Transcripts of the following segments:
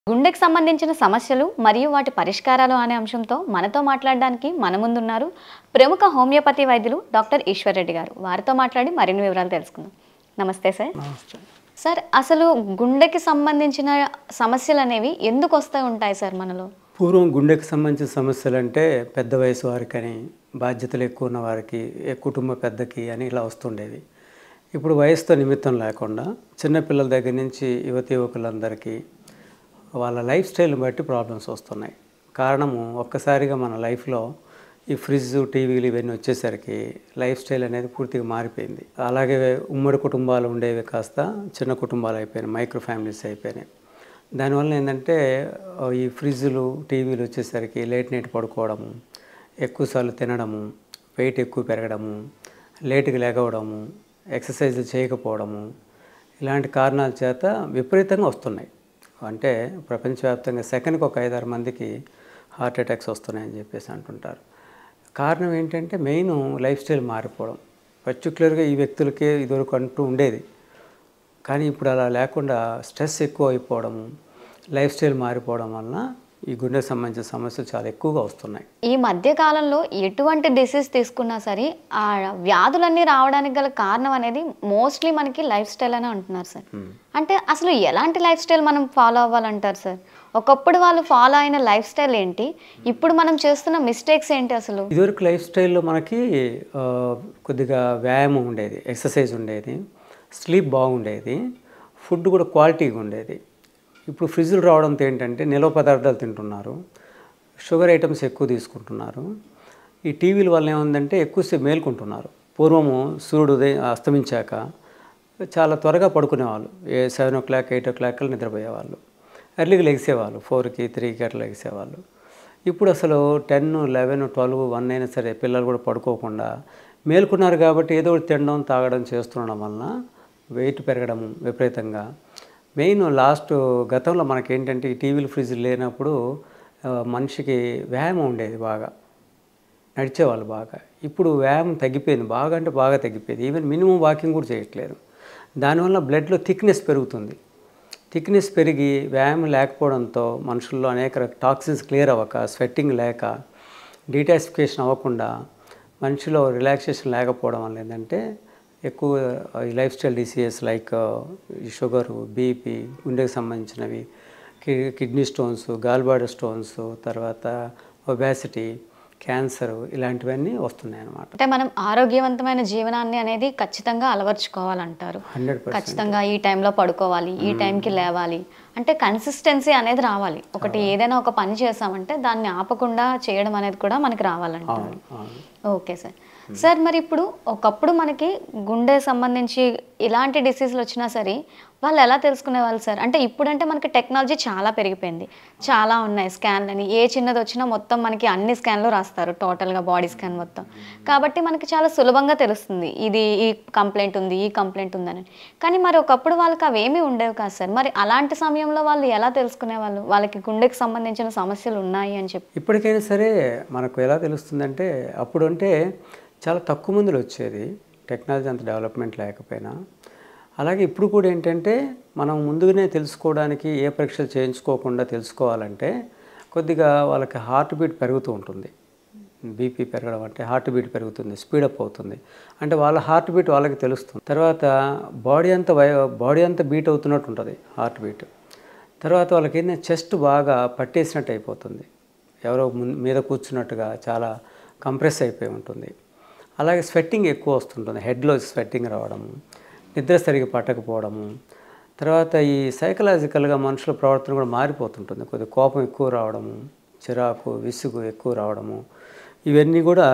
గుండెకి సంబంధించిన సమస్యలు మరియు వాటి పరిష్కారాలు అనే అంశంతో మనతో మాట్లాడడానికి మన ముందున్నారు ప్రముఖ హోమియోపతి వైద్యులు డాక్టర్ ఈశ్వర్ రెడ్డి గారు. వారితో మాట్లాడి మరిన్ని వివరాలు తెలుసుకుందాం. నమస్తే సార్. సార్, అసలు గుండెకి సంబంధించిన సమస్యలు అనేవి ఎందుకు వస్తూ ఉంటాయి సార్ మనలో? పూర్వం గుండెకి సంబంధించిన సమస్యలు అంటే పెద్ద వయసు వారికని, బాధ్యతలు ఎక్కువ ఉన్న వారికి, కుటుంబ పెద్దకి అని ఇలా వస్తుండేవి. ఇప్పుడు వయసుతో నిమిత్తం లేకుండా చిన్నపిల్లల దగ్గర నుంచి యువతి యువకులందరికీ వాళ్ళ లైఫ్ స్టైల్ని బట్టి ప్రాబ్లమ్స్ వస్తున్నాయి. కారణము ఒక్కసారిగా మన లైఫ్లో ఈ ఫ్రిడ్జ్, టీవీలు ఇవన్నీ వచ్చేసరికి లైఫ్ స్టైల్ అనేది పూర్తిగా మారిపోయింది. అలాగే ఉమ్మడి కుటుంబాలు ఉండేవి కాస్త చిన్న కుటుంబాలు అయిపోయినాయి, మైక్రో ఫ్యామిలీస్ అయిపోయినాయి. దానివల్ల ఏంటంటే ఈ ఫ్రిడ్జ్లు, టీవీలు వచ్చేసరికి లేట్ నైట్ పడుకోవడము, ఎక్కువసార్లు తినడము, వెయిట్ ఎక్కువ పెరగడము, లేటుగా లెగవడము, ఎక్సర్సైజులు చేయకపోవడము, ఇలాంటి కారణాల చేత విపరీతంగా వస్తున్నాయి. అంటే ప్రపంచవ్యాప్తంగా సెకండ్కి ఒక 5-6 మందికి హార్ట్ అటాక్స్ వస్తున్నాయని చెప్పేసి అంటుంటారు. కారణం ఏంటంటే మెయిన్ లైఫ్ స్టైల్ మారిపోవడం. పర్టిక్యులర్గా ఈ వ్యక్తులకే ఇదివరకు అంటూ ఉండేది, కానీ ఇప్పుడు అలా లేకుండా స్ట్రెస్ ఎక్కువ అయిపోవడము, లైఫ్ స్టైల్ మారిపోవడం వలన ఈ గుండెకు సంబంధించిన సమస్యలు చాలా ఎక్కువగా వస్తున్నాయి. ఈ మధ్య కాలంలో ఎటువంటి డిసీజ్ తీసుకున్నా సరే ఆ వ్యాధులన్నీ రావడానికి గల కారణం అనేది మోస్ట్లీ మనకి లైఫ్ స్టైల్ అని అంటున్నారు సార్. అంటే అసలు ఎలాంటి లైఫ్ స్టైల్ మనం ఫాలో అవ్వాలంటారు సార్? ఒకప్పుడు వాళ్ళు ఫాలో అయిన లైఫ్ స్టైల్ ఏంటి, ఇప్పుడు మనం చేస్తున్న మిస్టేక్స్ ఏంటి అసలు? ఇదివరకు లైఫ్ స్టైల్లో మనకి కొద్దిగా వ్యాయామం ఉండేది, ఎక్సర్సైజ్ ఉండేది, స్లీప్ బాగుండేది, ఫుడ్ కూడా క్వాలిటీగా ఉండేది. ఇప్పుడు ఫ్రిడ్జ్లు రావడంతో ఏంటంటే నిల్వ పదార్థాలు తింటున్నారు, షుగర్ ఐటమ్స్ ఎక్కువ తీసుకుంటున్నారు. ఈ టీవీల వల్ల ఏముందంటే ఎక్కువసేపు మేల్కుంటున్నారు. పూర్వము సూర్యుడు అస్తమించాక చాలా త్వరగా పడుకునేవాళ్ళు, 7 o'clock 8 o'clock నిద్రపోయేవాళ్ళు, ఎర్లీగా లెగిసేవాళ్ళు, 4కి 3కి అట్లా లెగిసేవాళ్ళు. ఇప్పుడు అసలు 10, 11, 12, 1 అయినా సరే పిల్లలు కూడా పడుకోకుండా మేల్కున్నారు కాబట్టి ఏదో ఒకటి తినడం, తాగడం చేస్తుండడం వలన వెయిట్ పెరగడం విపరీతంగా. మెయిన్ గతంలో మనకేంటంటే ఈ టీవీలు, ఫ్రిడ్జ్లు లేనప్పుడు మనిషికి వ్యాయామం ఉండేది, బాగా నడిచేవాళ్ళు బాగా. ఇప్పుడు వ్యాయామం తగ్గిపోయింది, బాగా అంటే బాగా తగ్గిపోయింది. ఈవెన్ మినిమం వాకింగ్ కూడా చేయట్లేదు. దానివల్ల బ్లడ్లో థిక్నెస్ పెరుగుతుంది. థిక్నెస్ పెరిగి వ్యాయామం లేకపోవడంతో మనుషుల్లో అనేక టాక్సిన్స్ క్లియర్ అవ్వక, స్వెట్టింగ్ లేక, డీటాక్సిఫికేషన్ అవ్వకుండా, మనిషిలో రిలాక్సేషన్ లేకపోవడం వల్ల ఏంటంటే ఎక్కువ ఈ life style diseases like sugar, BP, గుండెకి సంబంధించినవి, కిడ్నీ స్టోన్స్, గాల్బ్లాడర్ స్టోన్స్, తర్వాత ఒబేసిటీ, క్యాన్సర్, ఇలాంటివన్నీ వస్తున్నాయి అన్నమాట. అంటే మనం ఆరోగ్యవంతమైన జీవనాన్ని అనేది ఖచ్చితంగా అలవర్చుకోవాలంటారు. 100%. ఖచ్చితంగా ఈ టైంలో పడుకోవాలి, ఈ టైంకి లేవాలి, అంటే కన్సిస్టెన్సీ అనేది రావాలి. ఒకటి ఏదైనా ఒక పని చేసామంటే దాన్ని ఆపకుండా చేయడం అనేది కూడా మనకి రావాలంటారు. Okay sir. సార్, మరి ఇప్పుడు ఒకప్పుడు మనకి గుండె సంబంధించి ఇలాంటి డిసీజులు వచ్చినా సరే వాళ్ళు ఎలా తెలుసుకునేవాళ్ళు సార్? అంటే ఇప్పుడంటే మనకి టెక్నాలజీ చాలా పెరిగిపోయింది, చాలా ఉన్నాయి స్కాన్లని, ఏ చిన్నది వచ్చినా మొత్తం మనకి అన్ని స్కాన్లు రాస్తారు, టోటల్గా బాడీ స్కాన్ మొత్తం. కాబట్టి మనకి చాలా సులభంగా తెలుస్తుంది ఇది ఈ కంప్లైంట్ ఉంది, ఈ కంప్లైంట్ ఉందని. కానీ మరి ఒకప్పుడు వాళ్ళకి అవేమీ ఉండేవి కాదు సార్. మరి అలాంటి సమయంలో వాళ్ళు ఎలా తెలుసుకునేవాళ్ళు వాళ్ళకి గుండెకి సంబంధించిన సమస్యలు ఉన్నాయి అని చెప్పి? ఇప్పటికైనా సరే మనకు ఎలా తెలుస్తుందంటే, అప్పుడు అంటే చాలా తక్కువ మందిలో వచ్చేది, టెక్నాలజీ అంత డెవలప్మెంట్ లేకపోయినా. అలాగే ఇప్పుడు కూడా ఏంటంటే మనం ముందుగానే తెలుసుకోవడానికి, ఏ పరీక్షలు చేయించుకోకుండా తెలుసుకోవాలంటే కొద్దిగా వాళ్ళకి హార్ట్ బీట్ పెరుగుతూ ఉంటుంది. బీపీ పెరగడం అంటే హార్ట్ బీట్ పెరుగుతుంది, స్పీడప్ అవుతుంది. అంటే వాళ్ళ హార్ట్ బీట్ వాళ్ళకి తెలుస్తుంది. తర్వాత బాడీ అంతా బీట్ అవుతున్నట్టు ఉంటుంది హార్ట్ బీట్. తర్వాత వాళ్ళకి ఏంటంటే చెస్ట్ బాగా పట్టేసినట్టు అయిపోతుంది, ఎవరో మీద కూర్చున్నట్టుగా చాలా కంప్రెస్ అయిపోయి ఉంటుంది. అలాగే స్వెట్టింగ్ ఎక్కువ వస్తుంటుంది, హెడ్లో స్వెట్టింగ్ రావడము, నిద్ర సరిగ్గా పట్టకపోవడము. తర్వాత ఈ సైకలాజికల్గా మనుషుల ప్రవర్తన కూడా మారిపోతుంటుంది, కొద్దిగా కోపం ఎక్కువ రావడము, చిరాకు, విసుగు ఎక్కువ రావడము. ఇవన్నీ కూడా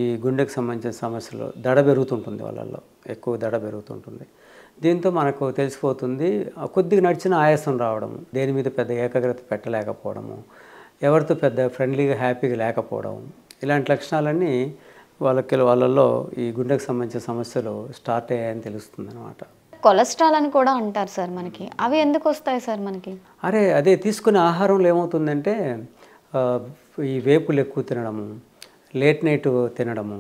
ఈ గుండెకు సంబంధించిన సమస్యలు. దడ పెరుగుతుంటుంది, వాళ్ళల్లో ఎక్కువ దడ పెరుగుతుంటుంది. దీంతో మనకు తెలిసిపోతుంది, కొద్దిగా నడిచిన ఆయాసం రావడము, దేని మీద పెద్ద ఏకాగ్రత పెట్టలేకపోవడము, ఎవరితో పెద్ద ఫ్రెండ్లీగా హ్యాపీగా లేకపోవడం, ఇలాంటి లక్షణాలన్నీ వాళ్ళల్లో ఈ గుండెకు సంబంధించిన సమస్యలు స్టార్ట్ అయ్యాయని తెలుస్తుంది అనమాట. కొలెస్ట్రాల్ అని కూడా అంటారు సార్, మనకి అవి ఎందుకు వస్తాయి సార్ మనకి? అదే తీసుకునే ఆహారంలో ఏమవుతుందంటే ఈ వేపులు ఎక్కువ తినడము, లేట్ నైట్ తినడము,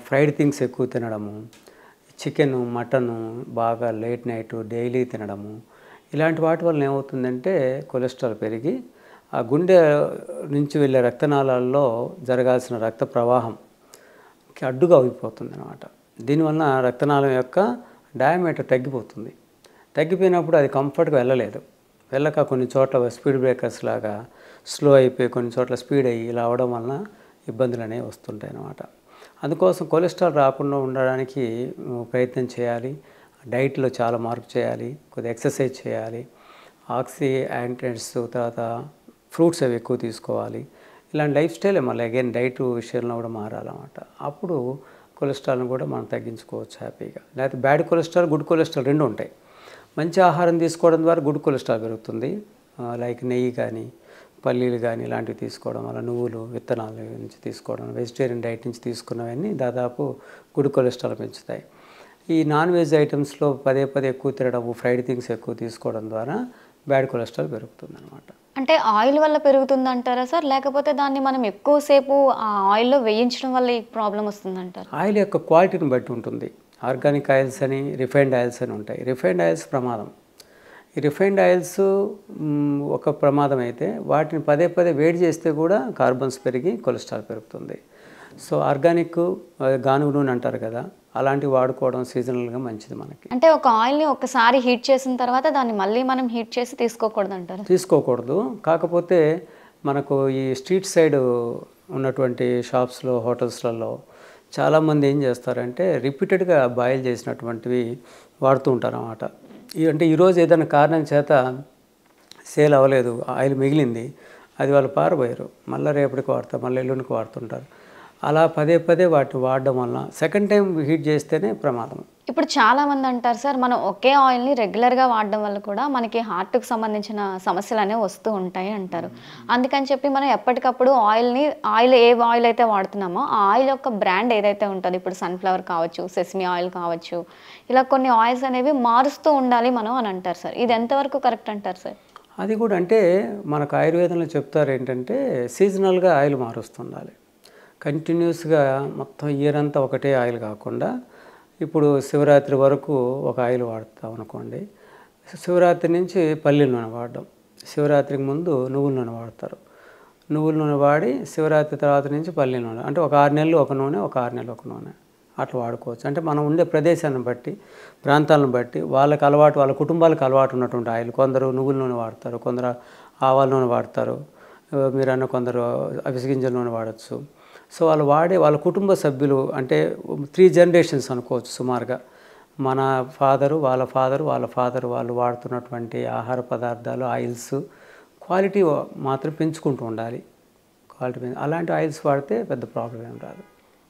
ఫ్రైడ్ థింగ్స్ ఎక్కువ తినడము, చికెను, మటను బాగా లేట్ నైట్ డైలీ తినడము, ఇలాంటి వాటి వల్ల ఏమవుతుందంటే కొలెస్ట్రాల్ పెరిగి ఆ గుండె నుంచి వెళ్ళే రక్తనాళాల్లో జరగాల్సిన రక్త ప్రవాహంకి అడ్డుగా అయిపోతుంది అనమాట. దీనివల్ల రక్తనాళం యొక్క డయామీటర్ తగ్గిపోతుంది. తగ్గిపోయినప్పుడు అది కంఫర్ట్గా వెళ్ళక కొన్ని చోట్ల స్పీడ్ బ్రేకర్స్ లాగా స్లో అయిపోయి కొన్ని చోట్ల స్పీడ్ అయ్యి ఇలా అవడం వలన ఇబ్బందులు అనేవి వస్తుంటాయి అన్నమాట. అందుకోసం కొలెస్ట్రాల్ రాకుండా ఉండడానికి ప్రయత్నం చేయాలి. డైట్లో చాలా మార్పు చేయాలి, కొద్దిగా ఎక్సర్సైజ్ చేయాలి, ఆక్సీ యాంటీడెంట్స్, తర్వాత ఫ్రూట్స్ అవి ఎక్కువ తీసుకోవాలి. ఇలాంటి లైఫ్ స్టైలే మళ్ళీ అగైన్ డైట్ విషయంలో కూడా మారాలన్నమాట. అప్పుడు కొలెస్ట్రాల్ని కూడా మనం తగ్గించుకోవచ్చు హ్యాపీగా. లేకపోతే బ్యాడ్ కొలెస్ట్రాల్, గుడ్ కొలెస్ట్రాల్ రెండు ఉంటాయి. మంచి ఆహారం తీసుకోవడం ద్వారా గుడ్ కొలెస్ట్రాల్ పెరుగుతుంది. లైక్ నెయ్యి కానీ, పల్లీలు కానీ ఇలాంటివి తీసుకోవడం వల్ల, నువ్వులు విత్తనాల నుంచి తీసుకోవడం, వెజిటేరియన్ డైట్ నుంచి తీసుకున్నవన్నీ దాదాపు గుడ్ కొలెస్ట్రాల్ పెంచుతాయి. ఈ నాన్ వెజ్ ఐటమ్స్లో పదే ఎక్కువ తినడం, ఫ్రైడ్ థింగ్స్ ఎక్కువ తీసుకోవడం ద్వారా బ్యాడ్ కొలెస్ట్రాల్ పెరుగుతుంది అనమాట. అంటే ఆయిల్ వల్ల పెరుగుతుంది అంటారా సార్, లేకపోతే దాన్ని మనం ఎక్కువసేపు ఆ ఆయిల్లో వేయించడం వల్ల ఈ ప్రాబ్లం వస్తుందంటారు? ఆయిల్ యొక్క క్వాలిటీని బట్టి ఉంటుంది. ఆర్గానిక్ ఆయిల్స్ అని, రిఫైన్డ్ ఆయిల్స్ అని ఉంటాయి. రిఫైన్డ్ ఆయిల్స్ ప్రమాదం. ఈ రిఫైన్డ్ ఆయిల్స్ ఒక ప్రమాదం అయితే వాటిని పదే వేడి చేస్తే కూడా కార్బన్స్ పెరిగి కొలెస్ట్రాల్ పెరుగుతుంది. సో ఆర్గానిక్ గానుగ నూనె అంటారు కదా, అలాంటివి వాడుకోవడం సీజనల్గా మంచిది మనకి. అంటే ఒక ఆయిల్ని ఒకసారి హీట్ చేసిన తర్వాత దాన్ని మళ్ళీ మనం హీట్ చేసి తీసుకోకూడదు అంటారు? తీసుకోకూడదు. కాకపోతే మనకు ఈ స్ట్రీట్ సైడ్ ఉన్నటువంటి షాప్స్లో, హోటల్స్లలో చాలామంది ఏం చేస్తారంటే రిపీటెడ్గా బాయిల్ చేసినటువంటివి వాడుతూ ఉంటారు అన్నమాట. అంటే ఈరోజు ఏదైనా కారణం చేత సేల్ అవ్వలేదు, ఆయిల్ మిగిలింది, అది వాళ్ళు పారబోయారు, మళ్ళీ రేపటికి వాడతారు, మళ్ళీ ఎల్లుండికి వాడుతుంటారు. అలా పదే వాటిని వాడడం వల్ల సెకండ్ టైం హీట్ చేస్తేనే ప్రమాదం. ఇప్పుడు చాలామంది అంటారు సార్, మనం ఒకే ఆయిల్ని రెగ్యులర్గా వాడడం వల్ల కూడా మనకి హార్ట్కి సంబంధించిన సమస్యలు అనేవి వస్తూ ఉంటాయి అంటారు. అందుకని చెప్పి మనం ఎప్పటికప్పుడు ఆయిల్ ఏ ఆయిల్ అయితే వాడుతున్నామో ఆ ఆయిల్ యొక్క బ్రాండ్ ఏదైతే ఉంటుందో, ఇప్పుడు సన్ఫ్లవర్ కావచ్చు, సెసమీ ఆయిల్ కావచ్చు, ఇలా కొన్ని ఆయిల్స్ అనేవి మారుస్తూ ఉండాలి మనం అని అంటారు సార్. ఇది ఎంతవరకు కరెక్ట్ అంటారు సార్? అది కూడా అంటే మనకు ఆయుర్వేదంలో చెప్తారు ఏంటంటే సీజనల్గా ఆయిల్ మారుస్తుండాలి. కంటిన్యూస్గా మొత్తం ఇయర్ అంతా ఒకటే ఆయిల్ కాకుండా, ఇప్పుడు శివరాత్రి వరకు ఒక ఆయిల్ వాడతాం అనుకోండి, శివరాత్రి నుంచి పల్లీల నూనె వాడడం, శివరాత్రికి ముందు నువ్వుల నూనె వాడతారు, నువ్వుల నూనె వాడి శివరాత్రి తర్వాత నుంచి పల్లీల నూనె, అంటే ఒక 6 నెలలు ఒక నూనె, ఒక 6 నెలలు ఒక నూనె అట్లా వాడుకోవచ్చు. అంటే మనం ఉండే ప్రదేశాన్ని బట్టి, ప్రాంతాలను బట్టి వాళ్ళకి అలవాటు, వాళ్ళ కుటుంబాలకు అలవాటు ఉన్నటువంటి ఆయిల్, కొందరు నువ్వుల నూనె వాడతారు, కొందరు ఆవాల నూనె వాడతారు, మీరన్న కొందరు అవిసె గింజల నూనె వాడచ్చు. సో వాళ్ళు వాడే వాళ్ళ కుటుంబ సభ్యులు అంటే 3 జనరేషన్స్ అనుకోవచ్చు సుమారుగా. మన ఫాదరు, వాళ్ళ ఫాదరు, వాళ్ళ ఫాదరు వాళ్ళు వాడుతున్నటువంటి ఆహార పదార్థాలు, ఆయిల్స్ క్వాలిటీ మాత్రం పెంచుకుంటూ ఉండాలి. అలాంటి ఆయిల్స్ వాడితే పెద్ద ప్రాబ్లం ఏం రాదు.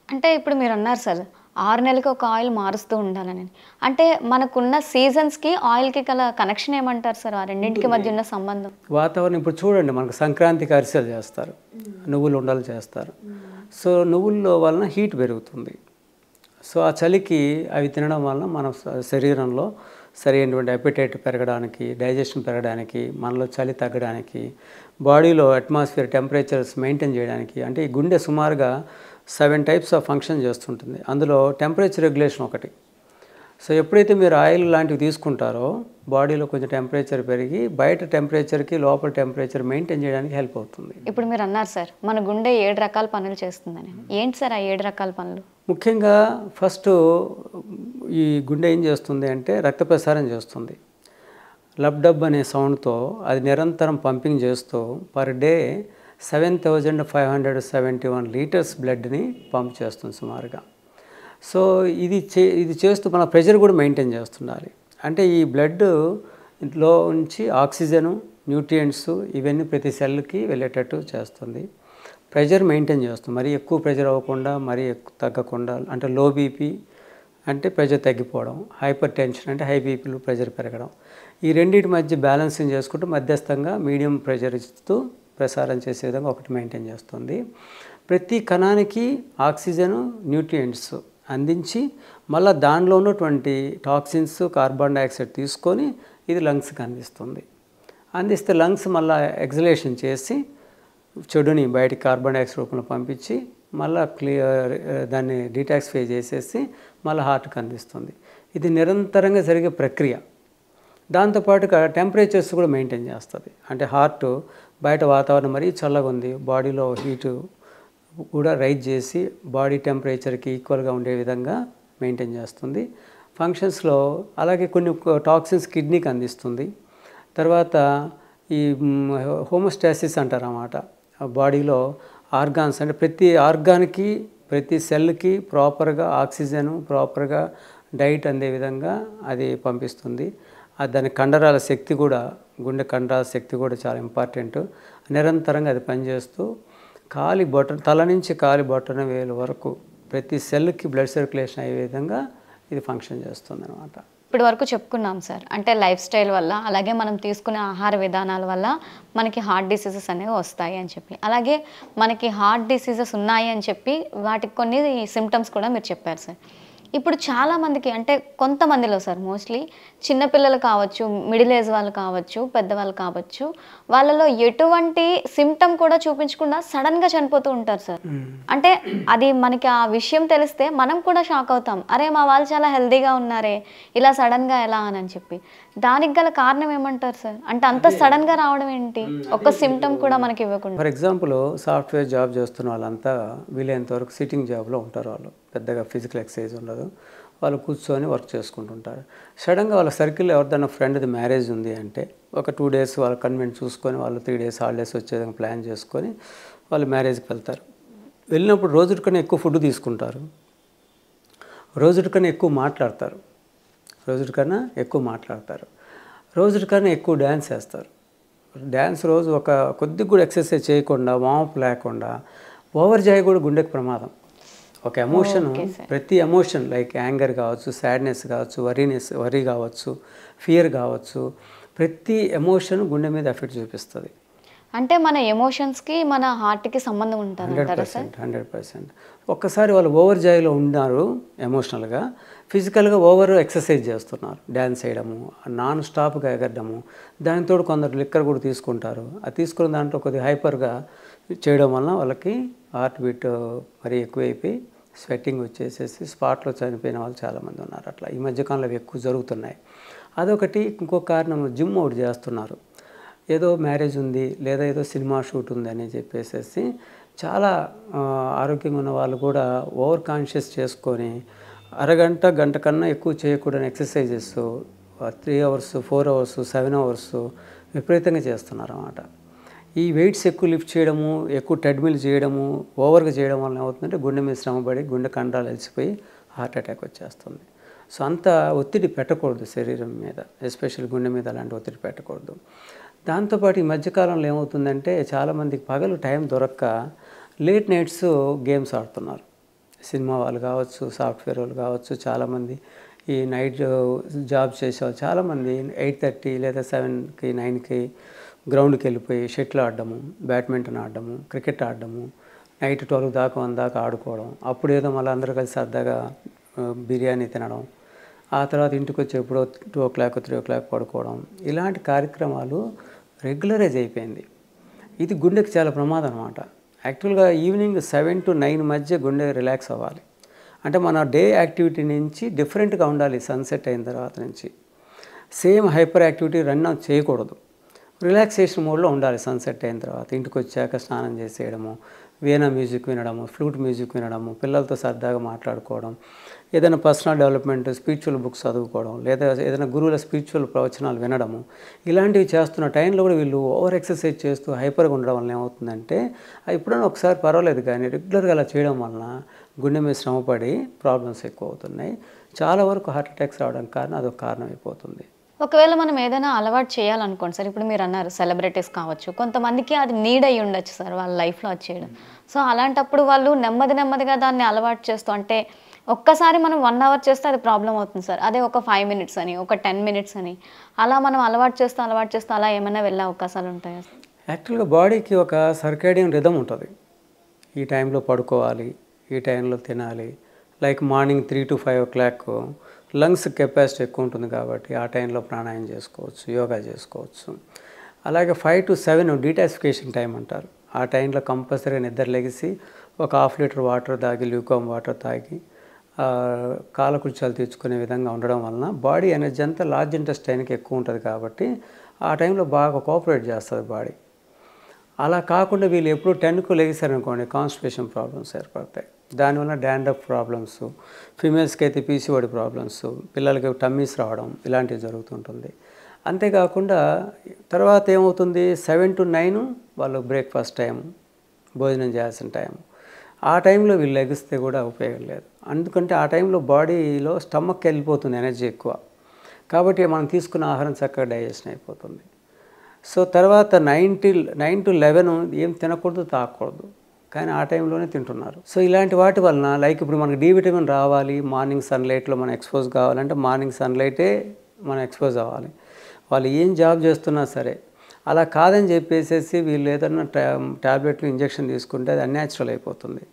అంటే ఇప్పుడు మీరు అన్నారు సార్ 6 నెలలకు ఒక ఆయిల్ మారుస్తూ ఉండాలని. అంటే మనకున్న సీజన్స్కి ఆయిల్కి గల కనెక్షన్ ఏమంటారు సార్? ఆ రెండింటికి మధ్య ఉన్న సంబంధం? వాతావరణం ఇప్పుడు చూడండి, మనకు సంక్రాంతికి అరిసెలు చేస్తారు, నువ్వులు ఉండలు చేస్తారు. సో నువ్వుల్లో వలన హీట్ పెరుగుతుంది. సో ఆ చలికి అవి తినడం వలన మన శరీరంలో సరైనటువంటి అపెటైట్ పెరగడానికి, డైజెషన్ పెరగడానికి, మనలో చలి తగ్గడానికి, బాడీలో అట్మాస్ఫియర్ టెంపరేచర్స్ మెయింటైన్ చేయడానికి, అంటే ఈ గుండె సుమారుగా 7 టైప్స్ ఆఫ్ ఫంక్షన్ చేస్తుంటుంది. అందులో టెంపరేచర్ రెగ్యులేషన్ ఒకటి. సో ఎప్పుడైతే మీరు ఆయిల్ లాంటివి తీసుకుంటారో బాడీలో కొంచెం టెంపరేచర్ పెరిగి బయట టెంపరేచర్కి లోపల టెంపరేచర్ మెయింటైన్ చేయడానికి హెల్ప్ అవుతుంది. ఇప్పుడు మీరు అన్నారు సార్ మన గుండె 7 రకాల పనులు చేస్తుందని. ఏంటి సార్ ఆ 7 రకాల పనులు? ముఖ్యంగా ఫస్ట్ ఈ గుండె ఏం చేస్తుంది అంటే రక్త ప్రసారం చేస్తుంది. లబ్డబ్ అనే సౌండ్తో అది నిరంతరం పంపింగ్ చేస్తూ పర్ డే 7,571 లీటర్స్ బ్లడ్ని పంప్ చేస్తుంది సుమారుగా. సో ఇది చేస్తూ మన ప్రెషర్ కూడా మెయింటైన్ చేస్తుండాలి. అంటే ఈ బ్లడ్లో నుంచి ఆక్సిజను, న్యూట్రియంట్స్ ఇవన్నీ ప్రతి సెల్కి వెళ్ళేటట్టు చేస్తుంది. ప్రెషర్ మెయింటైన్ చేస్తుంది, మరీ ఎక్కువ ప్రెషర్ అవ్వకుండా, మరీ ఎక్కువ తగ్గకుండా. అంటే లో బీపీ అంటే ప్రెషర్ తగ్గిపోవడం, హైపర్ టెన్షన్ అంటే హై బీపీలో ప్రెషర్ పెరగడం. ఈ రెండింటి మధ్య బ్యాలెన్సింగ్ చేసుకుంటూ మధ్యస్థంగా మీడియం ప్రెషర్ ఇస్తూ ప్రసారం చేసే విధంగా ఒకటి మెయింటైన్ చేస్తుంది. ప్రతి కణానికి ఆక్సిజను, న్యూట్రియంట్స్ అందించి మళ్ళీ దానిలో ఉన్నటువంటి టాక్సిన్స్, కార్బన్ డైఆక్సైడ్ తీసుకొని ఇది లంగ్స్కి అందిస్తే లంగ్స్ మళ్ళీ ఎగ్జలేషన్ చేసి చెడుని బయటికి కార్బన్ డైఆక్సైడ్ రూపంలో పంపించి మళ్ళీ దాన్ని డీటాక్సిఫై చేసేసి మళ్ళీ హార్ట్కి అందిస్తుంది. ఇది నిరంతరంగా జరిగే ప్రక్రియ. దాంతోపాటుగా టెంపరేచర్స్ కూడా మెయింటైన్ చేస్తుంది. అంటే హార్ట్ బయట వాతావరణం మరీ చల్లగా ఉంది, బాడీలో హీటు కూడా రైజ్ చేసి బాడీ టెంపరేచర్కి ఈక్వల్గా ఉండే విధంగా మెయింటైన్ చేస్తుంది ఫంక్షన్స్లో. అలాగే కొన్ని టాక్సిన్స్ కిడ్నీకి అందిస్తుంది. తర్వాత ఈ హోమోస్టాసిస్ అంటారు అన్నమాట. బాడీలో ఆర్గాన్స్ అంటే ప్రతి ఆర్గాన్కి ప్రతి సెల్కి ప్రాపర్గా ఆక్సిజన్ ప్రాపర్గా డైట్ అందే విధంగా అది పంపిస్తుంది. దాని కండరాల శక్తి కూడా, గుండె కండరాల శక్తి కూడా చాలా ఇంపార్టెంట్. నిరంతరంగా అది పనిచేస్తూ తల నుంచి కాలి బొట్టన వేలు వరకు ప్రతి సెల్కి బ్లడ్ సర్క్యులేషన్ అయ్యే విధంగా ఇది ఫంక్షన్ చేస్తుంది అనమాట. ఇప్పటి వరకు చెప్పుకున్నాం సార్, అంటే లైఫ్ స్టైల్ వల్ల, అలాగే మనం తీసుకునే ఆహార విధానాల వల్ల మనకి హార్ట్ డిసీజెస్ అనేవి వస్తాయి అని చెప్పి, అలాగే మనకి హార్ట్ డిసీజెస్ ఉన్నాయి అని చెప్పి వాటికి కొన్ని సిమ్టమ్స్ కూడా మీరు చెప్పారు సార్. ఇప్పుడు చాలామందికి, అంటే కొంతమందిలో సార్, మోస్ట్లీ చిన్నపిల్లలు కావచ్చు, మిడిల్ ఏజ్ వాళ్ళు కావచ్చు, పెద్దవాళ్ళు కావచ్చు, వాళ్ళలో ఎటువంటి సిమ్టమ్ కూడా చూపించకుండా సడన్గా చనిపోతూ ఉంటారు సార్. అంటే అది మనకి ఆ విషయం తెలిస్తే మనం కూడా షాక్ అవుతాం, అరే మా వాళ్ళు చాలా హెల్తీగా ఉన్నారే, ఇలా సడన్గా ఎలా అని చెప్పి. దానికి గల కారణం ఏమంటారు సార్? అంటే అంత సడన్గా రావడం ఏంటి, ఒక్క సిమ్టమ్ కూడా మనకి ఇవ్వకుండా? ఫర్ ఎగ్జాంపుల్ సాఫ్ట్వేర్ జాబ్ చేస్తున్న వాళ్ళంతా వీలైనంత వరకు సిట్టింగ్ జాబ్లో ఉంటారు. వాళ్ళు పెద్దగా ఫిజికల్ ఎక్సర్సైజ్ ఉండదు, వాళ్ళు కూర్చొని వర్క్ చేసుకుంటుంటారు. సడన్గా వాళ్ళ సర్కిల్లో ఎవరిదైనా ఫ్రెండ్ది మ్యారేజ్ ఉంది అంటే ఒక 2 days వాళ్ళ కన్వెంట్ చూసుకొని వాళ్ళు 3 days హాలిడేస్ వచ్చేదాకా ప్లాన్ చేసుకొని వాళ్ళు మ్యారేజ్కి వెళ్తారు. వెళ్ళినప్పుడు రోజుటి కన్నా ఎక్కువ ఫుడ్ తీసుకుంటారు, రోజుటి కన్నా ఎక్కువ మాట్లాడతారు, రోజుటి కన్నా ఎక్కువ డ్యాన్స్ వేస్తారు. డ్యాన్స్ రోజు ఒక కొద్దిగా కూడా ఎక్సర్సైజ్ చేయకుండా, వామప్ లేకుండా ఓవర్ జాయ్ కూడా గుండెకి ప్రమాదం. ఒక ఎమోషన్, ప్రతి ఎమోషన్ లైక్ యాంగర్ కావచ్చు, సాడ్నెస్ కావచ్చు, వరీ కావచ్చు, ఫియర్ కావచ్చు, ప్రతి ఎమోషన్ గుండె మీద ఎఫెక్ట్ చూపిస్తుంది. అంటే మన ఎమోషన్స్కి మన హార్ట్కి సంబంధం ఉంటుంది. 100%. ఒక్కసారి వాళ్ళు ఓవర్ జాయ్లో ఉన్నారు ఎమోషనల్గా, ఫిజికల్గా ఓవర్ ఎక్సర్సైజ్ చేస్తున్నారు, డ్యాన్స్ చేయడము, నాన్ స్టాప్గా ఎగరడము, దానితో కొందరు లిక్కర్ కూడా తీసుకుంటారు. అది తీసుకున్న దాంట్లో కొద్దిగా హైపర్గా చేయడం వలన వాళ్ళకి హార్ట్ బీట్ మరీ ఎక్కువైపోయి స్వెట్టింగ్ వచ్చేసేసి స్పాట్లో చనిపోయిన వాళ్ళు చాలామంది ఉన్నారు. అట్లా ఈ మధ్యకాలంలో అవి ఎక్కువ జరుగుతున్నాయి. అదొకటి. ఇంకొక కారణం, జిమ్ ఒకటి చేస్తున్నారు. ఏదో మ్యారేజ్ ఉంది లేదా ఏదో సినిమా షూట్ ఉంది అని చెప్పేసి చాలా ఆరోగ్యంగా ఉన్న వాళ్ళు కూడా ఓవర్ కాన్షియస్ చేసుకొని అరగంట గంట కన్నా ఎక్కువ చేయకూడని ఎక్సర్సైజెస్ 3 hours 4 hours 7 hours విపరీతంగా చేస్తున్నారు అన్నమాట. ఈ వెయిట్స్ ఎక్కువ లిఫ్ట్ చేయడము, ఎక్కువ ట్రెడ్మిల్ చేయడము, ఓవర్గా చేయడం వల్ల ఏమవుతుందంటే గుండె మీద శ్రమపడి గుండె కండరాలు అలసిపోయి హార్ట్ అటాక్ వచ్చేస్తుంది. సో అంత ఒత్తిడి పెట్టకూడదు శరీరం మీద, ఎస్పెషల్లీ గుండె మీద అలాంటి ఒత్తిడి పెట్టకూడదు. దాంతోపాటు ఈ మధ్యకాలంలో ఏమవుతుందంటే చాలామందికి పగలు టైం దొరక్క లేట్ నైట్స్ గేమ్స్ ఆడుతున్నారు. సినిమా వాళ్ళు కావచ్చు, సాఫ్ట్వేర్ వాళ్ళు కావచ్చు, చాలామంది ఈ నైట్ జాబ్ చేసేవాళ్ళు చాలామంది 8:30 లేదా 7కి 9కి గ్రౌండ్కి వెళ్ళిపోయి షటిల్ ఆడడము, బ్యాడ్మింటన్ ఆడడము, క్రికెట్ ఆడడము, నైట్ 12 దాకా 1 దాకా ఆడుకోవడం, అప్పుడు ఏదో మళ్ళీ అందరూ కలిసి సరదాగా బిర్యానీ తినడం, ఆ తర్వాత ఇంటికి వచ్చి ఎప్పుడో 2 o'clock 3 o'clock పడుకోవడం, ఇలాంటి కార్యక్రమాలు రెగ్యులరైజ్ అయిపోయింది. ఇది గుండెకి చాలా ప్రమాదం అన్నమాట. యాక్చువల్గా ఈవినింగ్ 7 to 9 మధ్య గుండె రిలాక్స్ అవ్వాలి. అంటే మన డే యాక్టివిటీ నుంచి డిఫరెంట్గా ఉండాలి. సన్సెట్ అయిన తర్వాత నుంచి సేమ్ హైపర్ యాక్టివిటీ రన్ చేయకూడదు, రిలాక్సేషన్ మోడ్లో ఉండాలి. సన్సెట్ అయిన తర్వాత ఇంటికి వచ్చాక స్నానం చేసేయడము, వీణా మ్యూజిక్ వినడము, ఫ్లూట్ మ్యూజిక్ వినడము, పిల్లలతో సరదాగా మాట్లాడుకోవడం, ఏదైనా పర్సనల్ డెవలప్మెంట్ స్పిరిచువల్ బుక్స్ చదువుకోవడం, లేదా ఏదైనా గురువుల స్పిరిచువల్ ప్రవచనాలు వినడము, ఇలాంటివి చేస్తున్న టైంలో కూడా వీళ్ళు ఓవర్ ఎక్సర్సైజ్ చేస్తూ హైపర్గా ఉండడం వల్ల ఏమవుతుందంటే ఎప్పుడైనా ఒకసారి పర్వాలేదు, కానీ రెగ్యులర్గా అలా చేయడం వలన గుండె మీద శ్రమపడి ప్రాబ్లమ్స్ ఎక్కువ అవుతున్నాయి. చాలా వరకు హార్ట్ అటాక్స్ రావడానికి కారణం అదొక కారణం అయిపోతుంది. ఒకవేళ మనం ఏదైనా అలవాటు చేయాలనుకోండి సార్, ఇప్పుడు మీరు అన్నారు సెలబ్రిటీస్ కావచ్చు, కొంతమందికి అది నీడ్ అయ్యి ఉండొచ్చు సార్ వాళ్ళ లైఫ్లో అది చేయడం. సో అలాంటప్పుడు వాళ్ళు నెమ్మదిగా దాన్ని అలవాటు చేస్తూ, అంటే ఒక్కసారి మనం 1 hour చేస్తే అది ప్రాబ్లం అవుతుంది సార్. అదే ఒక 5 minutes అని, ఒక 10 minutes అని, అలా మనం అలవాటు చేస్తూ అలా ఏమైనా వెళ్ళే అవకాశాలు ఉంటాయా? యాక్చువల్గా బాడీకి ఒక సర్కాడియన్ రిథమ్ ఉంటుంది. ఈ టైంలో పడుకోవాలి, ఈ టైంలో తినాలి. Like morning 3 to 5 o'clock lungs capacity ఎక్కువ ఉంటుంది కాబట్టి ఆ టైంలో ప్రాణాయామం చేసుకోవచ్చు, యోగా చేసుకోవచ్చు. అలాగే 5 to 7 డీటాక్సిఫికేషన్ టైం అంటారు. ఆ టైంలో కంపల్సరీగా నిద్ర లెగిసి ఒక 1/2 liter వాటర్ తాగి, ల్యూకామ్ వాటర్ తాగి కాలకృత్యాలు తీర్చుకునే విధంగా ఉండడం వలన బాడీ ఎనర్జీ అంతా లార్జ్ ఇంటెస్టైన్కి ఎక్కువ ఉంటుంది కాబట్టి ఆ టైంలో బాగా కోఆపరేట్ చేస్తుంది బాడీ. అలా కాకుండా వీళ్ళు ఎప్పుడు 10కు లెగిసారనుకోండి కాన్స్టిపేషన్ ప్రాబ్లమ్స్ ఏర్పడతాయి. దానివల్ల డాండ్రఫ్ ప్రాబ్లమ్స్, ఫీమేల్స్కి అయితే పీసీఓడి ప్రాబ్లమ్స్, పిల్లలకి టమ్మీస్ రావడం ఇలాంటివి జరుగుతుంటుంది. అంతేకాకుండా తర్వాత ఏమవుతుంది 7 to 9 వాళ్ళు బ్రేక్ఫాస్ట్ టైం, భోజనం చేయాల్సిన టైం, ఆ టైంలో వీళ్ళు లెగిస్తే కూడా ఉపయోగం లేదు. ఎందుకంటే ఆ టైంలో బాడీలో స్టమక్కి వెళ్ళిపోతుంది ఎనర్జీ ఎక్కువ, కాబట్టి మనం తీసుకున్న ఆహారం చక్కగా డైజెషన్ అయిపోతుంది. సో తర్వాత 9 to 11 ఏం తినకూడదు, తాగకూడదు, కానీ ఆ టైంలోనే తింటున్నారు. సో ఇలాంటి వాటి వలన లైక్ ఇప్పుడు మనకు డి విటమిన్ రావాలి, మార్నింగ్ సన్లైట్లో మనం ఎక్స్పోజ్ కావాలంటే మార్నింగ్ సన్లైటే మనం ఎక్స్పోజ్ అవ్వాలి. వాళ్ళు ఏం జాబ్ చేస్తున్నా సరే. అలా కాదని చెప్పేసి వీళ్ళు ఏదన్నా ట్యాబ్లెట్లు ఇంజెక్షన్ తీసుకుంటే అది అన్యాచురల్ అయిపోతుంది.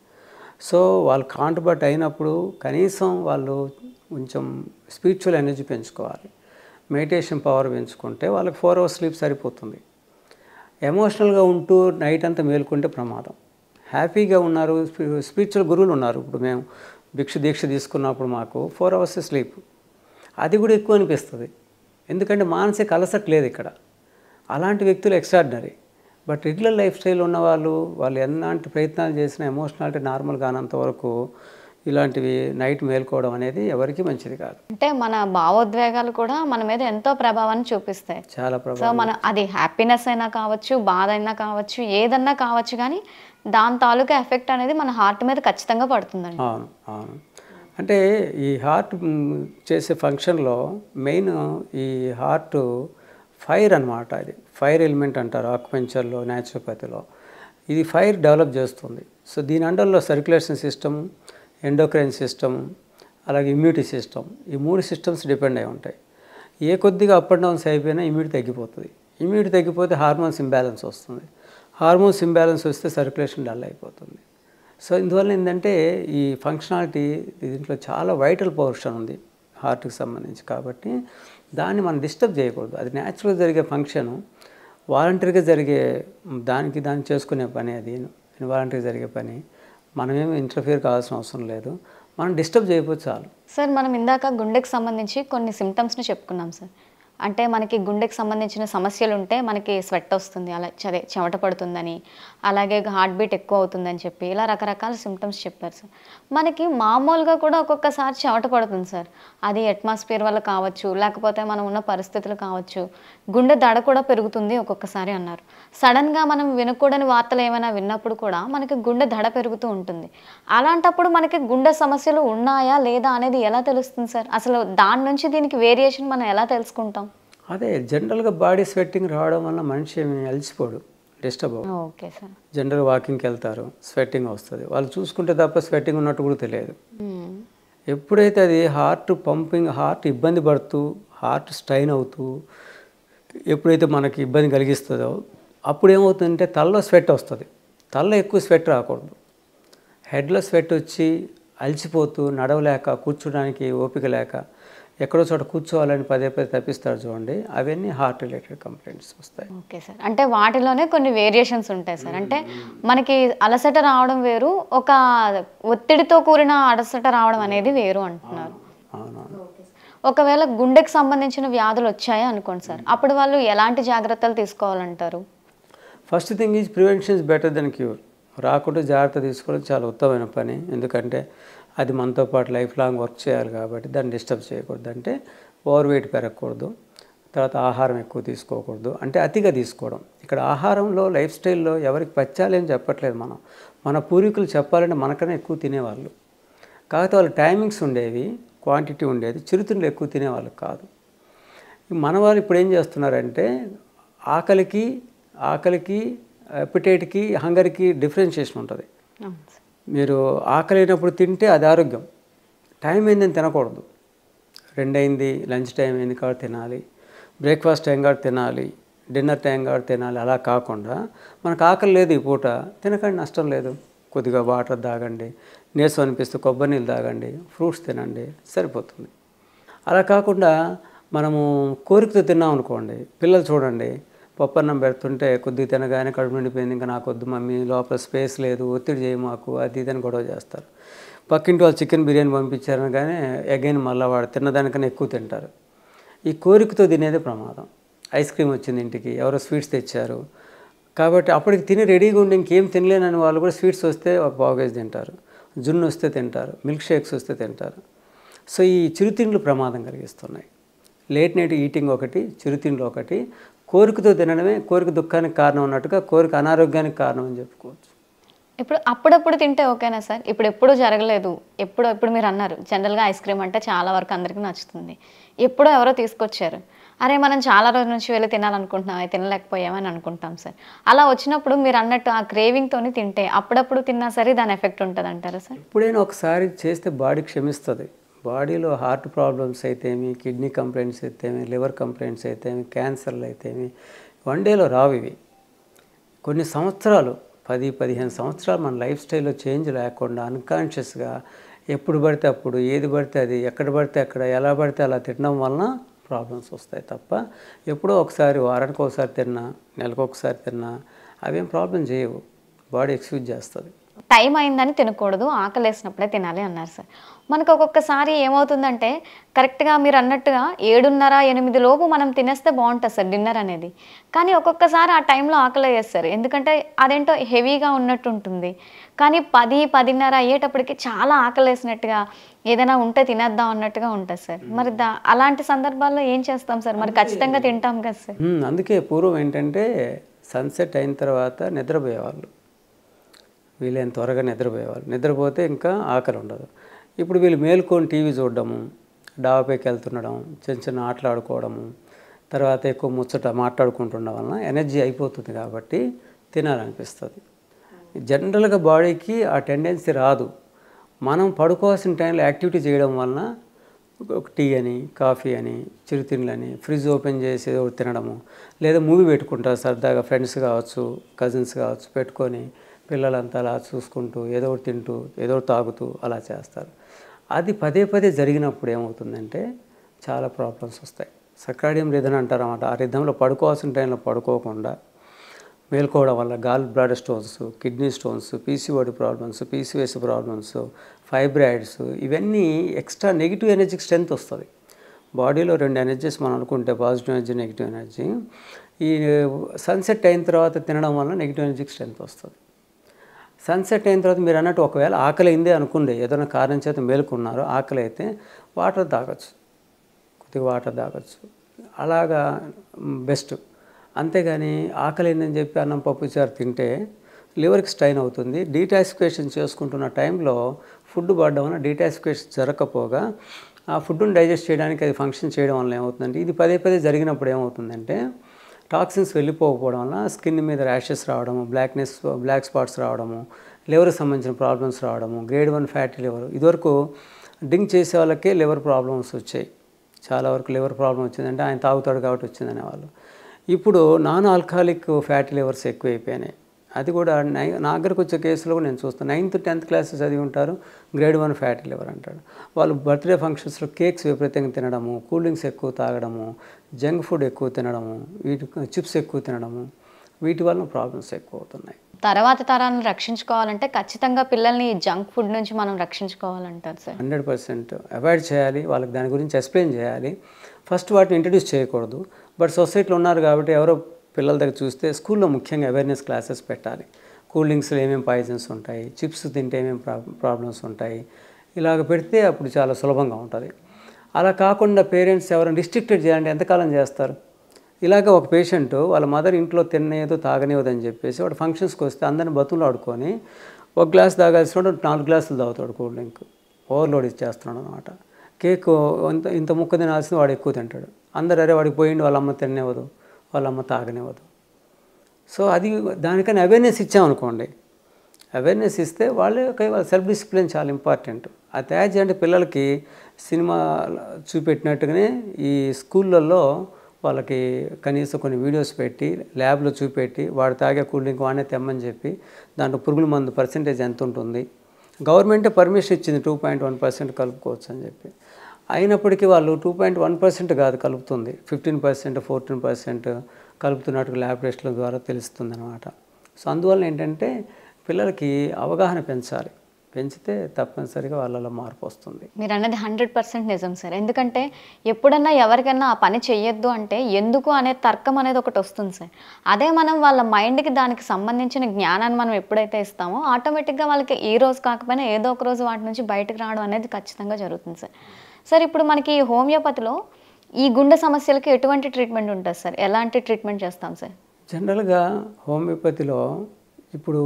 సో వాళ్ళు కాంట్రిబ్యూట్ అయినప్పుడు కనీసం వాళ్ళు కొంచెం స్పిరిచువల్ ఎనర్జీ పెంచుకోవాలి, మెడిటేషన్ పవర్ పెంచుకుంటే వాళ్ళకి 4 hours స్లీప్ సరిపోతుంది. ఎమోషనల్గా ఉంటూ నైట్ అంతా మేలుకుంటే ప్రమాదం. హ్యాపీగా ఉన్నారు, స్పిరిచువల్ గురువులు ఉన్నారు. ఇప్పుడు మేము దీక్ష తీసుకున్నప్పుడు మాకు 4 hours స్లీప్, అది కూడా ఎక్కువ అనిపిస్తుంది. ఎందుకంటే మానసిక అలసట లేదు ఇక్కడ. అలాంటి వ్యక్తులు extraordinary. But regular life style ఉన్న వాళ్ళు ఎలాంటి ప్రయత్నాలు చేసినా ఎమోషనాలిటీ నార్మల్ కానంత వరకు ఇలాంటివి నైట్ మేల్కోవడం అనేది ఎవరికి మంచిది కాదు. అంటే మన భావోద్వేగాలు కూడా మన మీద ఎంతో ప్రభావాన్ని చూపిస్తాయి. చాలా ప్రభావం. సో మన అది హ్యాపీనెస్ అయినా కావచ్చు, బాధ అయినా కావచ్చు, ఏదన్నా కావచ్చు, కానీ దాని తాలూకా ఎఫెక్ట్ అనేది మన హార్ట్ మీద ఖచ్చితంగా పడుతుందండి. అవును అవును. అంటే ఈ హార్ట్ చేసే ఫంక్షన్లో మెయిన్ ఈ హార్ట్ ఫైర్ అనమాట. అది ఫైర్ ఎలిమెంట్ అంటారు ఆక్యుపెంచర్లో, న్యాచురోపతిలో. ఇది ఫైర్ డెవలప్ చేస్తుంది. సో దీని అండర్లో సర్క్యులేషన్ సిస్టమ్, ఎండోక్రైన్ సిస్టమ్, అలాగే ఇమ్యూనిటీ సిస్టమ్, ఈ 3 సిస్టమ్స్ డిపెండ్ అయి ఉంటాయి. ఏ కొద్దిగా అప్ అండ్ డౌన్స్ అయిపోయినా ఇమ్యూనిటీ తగ్గిపోతుంది. ఇమ్యూనిటీ తగ్గిపోతే హార్మోన్స్ ఇంబ్యాలెన్స్ వస్తుంది. హార్మోన్స్ ఇంబ్యాలెన్స్ వస్తే సర్క్యులేషన్ డల్ అయిపోతుంది. సో ఇందువల్ల ఏంటంటే ఈ ఫంక్షనాలిటీ దీంట్లో చాలా వైటల్ పోర్షన్ ఉంది హార్ట్కి సంబంధించి. కాబట్టి దాన్ని మనం డిస్టర్బ్ చేయకూడదు. అది న్యాచురల్గా జరిగే ఫంక్షను, వాలంటరీగా జరిగే దాన్ని చేసుకునే పని, అది ఇన్వాలంటరీగా జరిగే పని. మనమేమి ఇంటర్ఫియర్ కావాల్సిన అవసరం లేదు, మనం డిస్టర్బ్ చేయకపోతే చాలు. సార్ మనం ఇందాక గుండెకి సంబంధించి కొన్ని సిమ్టమ్స్ని చెప్పుకున్నాం సార్. అంటే మనకి గుండెకి సంబంధించిన సమస్యలు ఉంటే మనకి స్వెట్ వస్తుంది, అలా చెమట పడుతుందని, అలాగే హార్ట్ బీట్ ఎక్కువ అవుతుందని చెప్పి ఇలా రకరకాల సిమ్టమ్స్ చెప్పారు సార్. మనకి మామూలుగా కూడా ఒక్కొక్కసారి చెమట పడుతుంది సార్. అది అట్మాస్ఫియర్ వల్ల కావచ్చు, లేకపోతే మనం ఉన్న పరిస్థితులు కావచ్చు. గుండె దడ కూడా పెరుగుతుంది ఒక్కొక్కసారి అన్నారు. సడన్గా మనం వినకూడని వార్తలు ఏమైనా విన్నప్పుడు కూడా మనకి గుండె దడ పెరుగుతూ ఉంటుంది. అలాంటప్పుడు మనకి గుండె సమస్యలు ఉన్నాయా లేదా అనేది ఎలా తెలుస్తుంది సార్? అసలు దాని నుంచి దీనికి వేరియేషన్ మనం ఎలా తెలుసుకుంటాం? అదే జనరల్గా బాడీ స్వెట్టింగ్ రావడం వల్ల మనిషి ఏమి అలసిపోడు, డిస్టర్బ్ అవ్వదు. Okay sir. జనరల్ వాకింగ్కి వెళ్తారు, స్వెట్టింగ్ వస్తుంది, వాళ్ళు చూసుకుంటే తప్ప స్వెట్టింగ్ ఉన్నట్టు కూడా తెలియదు. ఎప్పుడైతే అది హార్ట్ పంపింగ్, హార్ట్ ఇబ్బంది పడుతూ, హార్ట్ స్ట్రైన్ అవుతూ ఎప్పుడైతే మనకి ఇబ్బంది కలిగిస్తుందో అప్పుడు ఏమవుతుందంటే తలలో స్వెట్ వస్తుంది. తలలో ఎక్కువ స్వెట్ రాకూడదు. హెడ్లో స్వెట్ వచ్చి అలసిపోతూ నడవలేక, కూర్చోడానికి ఓపిక లేక, ఎక్కడో చోట కూర్చోవాలని పదే తప్పిస్తారు చూడండి, అవన్నీ హార్ట్ రిలేటెడ్ కంప్లైంట్స్ వస్తాయి. Okay sir. అంటే వాటిలోనే కొన్ని వేరియేషన్స్ ఉంటాయి సార్. అంటే మనకి అలసట రావడం వేరు, ఒక ఒత్తిడితో కూడిన అలసట రావడం అనేది వేరు అంటున్నారు. అవునవును. ఒకవేళ గుండెకి సంబంధించిన వ్యాధులు వచ్చాయా అనుకోండి సార్, అప్పుడు వాళ్ళు ఎలాంటి జాగ్రత్తలు తీసుకోవాలంటారు? First thing is prevention is better than cure. రాకుండా జాగ్రత్త తీసుకోవడం చాలా ఉత్తమమైన పని. ఎందుకంటే అది మనతో పాటు లైఫ్ లాంగ్ వర్క్ చేయాలి కాబట్టి దాన్ని డిస్టర్బ్ చేయకూడదు. అంటే ఓవర్ వెయిట్ పెరగకూడదు, తర్వాత ఆహారం ఎక్కువ తీసుకోకూడదు, అంటే అతిగా తీసుకోవడం. ఇక్కడ ఆహారంలో, లైఫ్ స్టైల్లో ఎవరికి పచ్చాలి అని చెప్పట్లేదు మనం. మన పూర్వీకులు చెప్పాలంటే మనకన్నా ఎక్కువ తినేవాళ్ళు. కాకపోతే వాళ్ళు టైమింగ్స్ ఉండేవి, క్వాంటిటీ ఉండేది, చిరుతిండ్లు ఎక్కువ తినేవాళ్ళు కాదు. మన వాళ్ళు ఇప్పుడు ఏం చేస్తున్నారంటే ఆకలికి, అపిటైట్కి, హంగర్కి డిఫరెన్షియేషన్ ఉంటుంది. మీరు ఆకలి అయినప్పుడు తింటే అది ఆరోగ్యం. టైం అయిందని తినకూడదు. 2 అయింది, లంచ్ టైం అయింది కాబట్టి తినాలి, బ్రేక్ఫాస్ట్ టైం కాబట్టి తినాలి, డిన్నర్ టైం కాబట్టి తినాలి. అలా కాకుండా మనకు ఆకలి లేదు ఈ పూట, తినకండి, నష్టం లేదు. కొద్దిగా వాటర్ తాగండి, నీరసం అనిపిస్తే కొబ్బరి నీళ్ళు తాగండి, ఫ్రూట్స్ తినండి, సరిపోతుంది. అలా కాకుండా మనము కోరికతో తిన్నాం అనుకోండి, పిల్లలు చూడండి పప్పన్నం పెడుతుంటే కొద్దిగా తినగానే కడుపు నిండిపోయింది, ఇంకా నాకు వద్దు మమ్మీ, లోపల స్పేస్ లేదు, ఒత్తిడి చేయి మాకు, అది ఇదని గొడవ చేస్తారు. పక్కింటి వాళ్ళు చికెన్ బిర్యానీ పంపించారని కానీ అగైన్ మళ్ళీ వాడు తిన్నదానికన్నా ఎక్కువ తింటారు. ఈ కోరికతో తినేదే ప్రమాదం. ఐస్ క్రీమ్ వచ్చింది ఇంటికి, ఎవరో స్వీట్స్ తెచ్చారు కాబట్టి అప్పటికి తిని రెడీగా ఉండి ఇంకేం తినలేనని వాళ్ళు కూడా స్వీట్స్ వస్తే ఒక పావుకేజీ తింటారు, జున్ను వస్తే తింటారు, మిల్క్ షేక్స్ వస్తే తింటారు. సో ఈ చిరుతిండ్లు ప్రమాదం కలిగిస్తున్నాయి. లేట్ నైట్ ఈటింగ్ ఒకటి, చిరుతిండ్లు ఒకటి, కోరికతో తినడమే కోరిక దుఃఖానికి కారణం అన్నట్టుగా కోరిక అనారోగ్యానికి కారణం అని చెప్పుకోవచ్చు. ఇప్పుడు అప్పుడప్పుడు తింటే ఓకేనా సార్? ఇప్పుడు ఎప్పుడూ జరగలేదు, ఇప్పుడు మీరు అన్నారు జనరల్గా ఐస్ క్రీమ్ అంటే చాలా వరకు అందరికీ నచ్చుతుంది, ఎప్పుడో ఎవరో తీసుకొచ్చారు, అరే మనం చాలా రోజుల నుంచి వెళ్ళి తినాలనుకుంటున్నాం, అది తినలేకపోయామని అనుకుంటాం సార్. అలా వచ్చినప్పుడు మీరు అన్నట్టు ఆ క్రేవింగ్తోని తింటే అప్పుడప్పుడు తిన్నా సరే దాని ఎఫెక్ట్ ఉంటుంది అంటారా సార్? ఎప్పుడైనా ఒకసారి చేస్తే బాడీ క్షమిస్తుంది. బాడీలో హార్ట్ ప్రాబ్లమ్స్ అయితేమి, కిడ్నీ కంప్లైంట్స్ అయితేమి, లివర్ కంప్లైంట్స్ అయితేమి, క్యాన్సర్లు అయితేమి వన్ డేలో రావు. ఇవి కొన్ని సంవత్సరాలు, 10-15 సంవత్సరాలు మన లైఫ్ స్టైల్లో చేంజ్ లేకుండా అన్కాన్షియస్గా ఎప్పుడు పడితే అప్పుడు, ఏది పడితే అది, ఎక్కడ పడితే అక్కడ, ఎలా పడితే అలా తినడం వలన ప్రాబ్లమ్స్ వస్తాయి తప్ప ఎప్పుడో ఒకసారి, వారానికి ఒకసారి తిన్నా, నెలకు ఒకసారి తిన్నా అవేం ప్రాబ్లం చేయవు. బాడీ ఎక్స్క్యూజ్ చేస్తుంది. టైం అయిందని తినకూడదు, ఆకలి వేసినప్పుడే తినాలి అన్నారు సార్. మనకు ఒక్కొక్కసారి ఏమవుతుందంటే కరెక్ట్గా మీరు అన్నట్టుగా 7:30-8 లోపు మనం తినేస్తే బాగుంటుంది సార్ డిన్నర్ అనేది. కానీ ఒక్కొక్కసారి ఆ టైంలో ఆకలి వేస్తారు, ఎందుకంటే అదేంటో హెవీగా ఉన్నట్టు ఉంటుంది. కానీ 10-10:30 అయ్యేటప్పటికి చాలా ఆకలి వేసినట్టుగా ఏదైనా ఉంటే తినేద్దాం అన్నట్టుగా ఉంటుంది సార్. మరి అలాంటి సందర్భాల్లో ఏం చేస్తాం సార్? మరి ఖచ్చితంగా తింటాం కదా సార్. అందుకే పూర్వం ఏంటంటే సన్సెట్ అయిన తర్వాత నిద్రపోయేవాళ్ళు, వీళ్ళేం త్వరగా నిద్రపోయేవాళ్ళు. నిద్రపోతే ఇంకా ఆకలి ఉండదు. ఇప్పుడు వీళ్ళు మేల్కొని టీవీ చూడడము, డాబాపైకి వెళ్తుండడం, చిన్న చిన్న ఆటలు ఆడుకోవడము, తర్వాత ఎక్కువ ముచ్చట మాట్లాడుకుంటుండడం వలన ఎనర్జీ అయిపోతుంది కాబట్టి తినాలనిపిస్తుంది. జనరల్గా బాడీకి ఆ టెండెన్సీ రాదు. మనం పడుకోవాల్సిన టైంలో యాక్టివిటీ చేయడం వలన ఒక టీ అని, కాఫీ అని, చిరుతిండ్లని, ఫ్రిడ్జ్ ఓపెన్ చేసి ఏదో తినడము, లేదా మూవీ పెట్టుకుంటారు సరదాగా, ఫ్రెండ్స్ కావచ్చు, కజిన్స్ కావచ్చు, పెట్టుకొని పిల్లలంతా అలా చూసుకుంటూ ఏదో ఒకటి తింటూ ఏదో ఒకటి తాగుతూ అలా చేస్తారు. అది పదే పదే జరిగినప్పుడు ఏమవుతుందంటే చాలా ప్రాబ్లమ్స్ వస్తాయి. సర్కాడియం రిథమ్ అంటారు అన్నమాట. ఆ రిథంలో పడుకోవాల్సిన టైంలో పడుకోకుండా మేల్కోవడం వల్ల gall bladder stones, kidney stones, PCOD problems, PCOS problems, fibroids, ఇవన్నీ ఎక్స్ట్రా నెగిటివ్ ఎనర్జీకి స్ట్రెంత్ వస్తుంది. బాడీలో 2 ఎనర్జీస్ మనం అనుకుంటే పాజిటివ్ ఎనర్జీ, నెగిటివ్ ఎనర్జీ. ఈ సన్సెట్ అయిన తర్వాత తినడం వల్ల నెగిటివ్ ఎనర్జీకి స్ట్రెంత్ వస్తుంది. సన్సెట్ అయిన తర్వాత మీరు అన్నట్టు ఒకవేళ ఆకలి అయిందే అనుకోండి, ఏదైనా కారణం చేత మేలుకున్నారో, ఆకలి అయితే వాటర్ తాగొచ్చు, కొద్దిగా వాటర్ తాగొచ్చు, అలాగా బెస్ట్. అంతేగాని ఆకలి అయిందని చెప్పి అన్నం పప్పు చారు తింటే లివర్కి స్ట్రైన్ అవుతుంది. డీటాక్సిఫికేషన్ చేసుకుంటున్న టైంలో ఫుడ్ పడడం వల్ల డీటాక్సిఫికేషన్ జరగకపోగా ఆ ఫుడ్ని డైజెస్ట్ చేయడానికి అది ఫంక్షన్ చేయడం వల్ల ఏమవుతుందంటే, ఇది పదే పదే జరిగినప్పుడు ఏమవుతుందంటే టాక్సిన్స్ వెళ్ళిపోకపోవడం వల్ల స్కిన్ మీద ర్యాషెస్ రావడము, బ్లాక్ స్పాట్స్ రావడము, లివర్కి సంబంధించిన ప్రాబ్లమ్స్ రావడము, గ్రేడ్ 1 ఫ్యాటీ లివర్. ఇదివరకు డ్రింక్ చేసే వాళ్ళకే లివర్ ప్రాబ్లమ్స్ వచ్చాయి. చాలా వరకు లివర్ ప్రాబ్లం వచ్చిందంటే ఆయన తాగుతాడు కాబట్టి వచ్చిందనే వాళ్ళు. ఇప్పుడు నాన్ ఆల్కహాలిక్ ఫ్యాటీ లివర్స్ ఎక్కువైపోయినాయి. అది కూడా నా దగ్గరకు వచ్చే కేసులో కూడా నేను చూస్తాను. 9th 10th క్లాస్ చదివి ఉంటారు, గ్రేడ్ 1 ఫ్యాటీ లివర్ అంటాడు. వాళ్ళు బర్త్డే ఫంక్షన్స్లో కేక్స్ విపరీతంగా తినడము, కూల్ డ్రింక్స్ ఎక్కువ తాగడము, జంక్ ఫుడ్ ఎక్కువ తినడము, చిప్స్ ఎక్కువ తినడము, వీటి వలన ప్రాబ్లమ్స్ ఎక్కువ అవుతున్నాయి. తర్వాత తరాలను రక్షించుకోవాలంటే ఖచ్చితంగా పిల్లల్ని జంక్ ఫుడ్ నుంచి మనం రక్షించుకోవాలంటారు సార్. 100% అవాయిడ్ చేయాలి. వాళ్ళకి దాని గురించి ఎక్స్ప్లెయిన్ చేయాలి. ఫస్ట్ వాటిని ఇంట్రడ్యూస్ చేయకూడదు. బట్ సొసైటీలో ఉన్నారు కాబట్టి ఎవరో పిల్లల దగ్గర చూస్తే స్కూల్లో ముఖ్యంగా అవేర్నెస్ క్లాసెస్ పెట్టాలి. కూల్ డ్రింక్స్లో ఏమేమి పాయిజన్స్ ఉంటాయి, చిప్స్ తింటే ఏమేమి ప్రాబ్లమ్స్ ఉంటాయి, ఇలాగ పెడితే అప్పుడు చాలా సులభంగా ఉంటుంది. అలా కాకుండా పేరెంట్స్ ఎవరైనా రిస్ట్రిక్టెడ్ చేయాలంటే ఎంతకాలం చేస్తారు? ఇలాగ ఒక పేషెంట్ వాళ్ళ మదర్ ఇంట్లో తినేదో తాగనివ్వదని చెప్పేసి వాడు ఫంక్షన్స్కి వస్తే అందరిని బతులు ఆడుకొని ఒక గ్లాస్ తాగాల్సిన 4 గ్లాసులు తాగుతాడు కూల్ డ్రింక్. ఓవర్లోడ్ ఇచ్చేస్తున్నాడు అనమాట. కేక్ ఇంత ముక్క తినాల్సింది వాడు ఎక్కువ తింటాడు. అందరు అరే వాడికి పోయిండు, వాళ్ళ అమ్మ తిననివ్వదు, వాళ్ళ అమ్మ తాగనివ్వదు. సో అది దానికని అవేర్నెస్ ఇచ్చామనుకోండి, అవేర్నెస్ ఇస్తే వాళ్ళ సెల్ఫ్ డిసిప్లిన్ చాలా ఇంపార్టెంట్. అది తయారు చేయాలంటే పిల్లలకి సినిమా చూపెట్టినట్టుగానే ఈ స్కూళ్ళల్లో వాళ్ళకి కనీసం కొన్ని వీడియోస్ పెట్టి ల్యాబ్లో చూపెట్టి వాడు తాగే కూల్ డ్రింక్ వాడినే తెమ్మని చెప్పి దాంట్లో పురుగుల మందు పర్సెంటేజ్ ఎంత ఉంటుంది, గవర్నమెంటే పర్మిషన్ ఇచ్చింది 2.1% కలుపుకోవచ్చు అని చెప్పి. అయినప్పటికీ వాళ్ళు 2.1% కాదు కలుపుతుంది, 15%, 14% కలుపుతున్నట్టు ల్యాబ్ టెస్ట్ల ద్వారా తెలుస్తుంది అనమాట. సో అందువల్ల ఏంటంటే పిల్లలకి అవగాహన పెంచాలి. పెంచితే తప్పనిసరిగా వాళ్ళలో మార్పు వస్తుంది. మీరు అన్నది 100% నిజం సార్. ఎందుకంటే ఎప్పుడన్నా ఎవరికైనా ఆ పని చెయ్యొద్దు అంటే ఎందుకు అనే తర్కం అనేది ఒకటి వస్తుంది సార్. అదే మనం వాళ్ళ మైండ్‌కి దానికి సంబంధించిన జ్ఞానాన్ని మనం ఎప్పుడైతే ఇస్తామో ఆటోమేటిక్‌గా వాళ్ళకి ఈ రోజు కాకపోయినా ఏదో ఒక రోజు వాటి నుంచి బయటకు రావడం అనేది ఖచ్చితంగా జరుగుతుంది సార్. సార్ ఇప్పుడు మనకి హోమియోపతిలో ఈ గుండె సమస్యలకి ఎటువంటి ట్రీట్మెంట్ ఉంటుంది సార్? ఎలాంటి ట్రీట్మెంట్ చేస్తాం సార్? జనరల్గా హోమియోపతిలో ఇప్పుడు